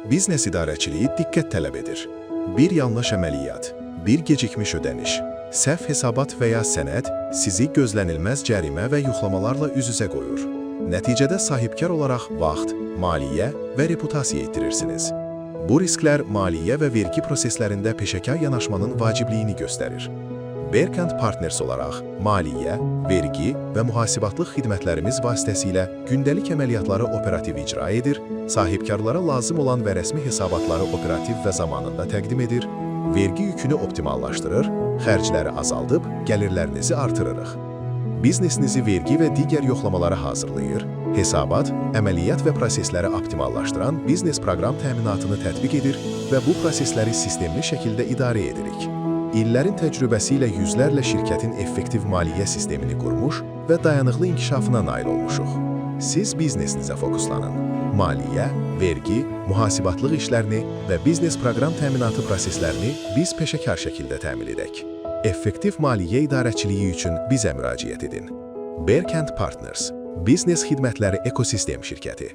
Biznes idarəçiliyi diqqət tələb edir. Bir yanlış əməliyyat, bir gecikmiş ödəniş, səhv hesabat və ya sənəd sizi gözlənilməz cərimə və yoxlamalarla üz-üzə qoyur. Nəticədə sahibkar olaraq vaxt, maliyyə və reputasiya itirirsiniz. Bu risklər maliyyə və vergi proseslərində peşəkar yanaşmanın vacibliyini göstərir. Berkant Partners olaraq maliyyə, vergi və mühasibatlıq xidmətlərimiz vasitəsilə gündəlik əməliyyatları operativ icra edir, sahibkarlara lazım olan və rəsmi hesabatları operativ və zamanında təqdim edir, vergi yükünü optimallaşdırır, xərcləri azaldıb gəlirlərinizi artırırıq. Biznesinizi vergi və digər yoxlamalara hazırlayır, hesabat, əməliyyat və prosesləri optimallaşdıran biznes proqram təminatını tətbiq edir və bu prosesləri sistemli şəkildə idarə edirik. İllərin təcrübəsi ilə yüzlərlə şirkətin effektiv maliyyə sistemini qurmuş və dayanıqlı inkişafına nail olmuşuq. Siz biznesinizə fokuslanın. Maliyyə, vergi, mühasibatlıq işlərini və biznes proqram təminatı proseslərini biz peşəkar şəkildə təmin edək. Effektiv maliyyə idarəçiliyi üçün bizə müraciət edin. Berkant Partners, biznes xidmətləri ekosistem şirkəti.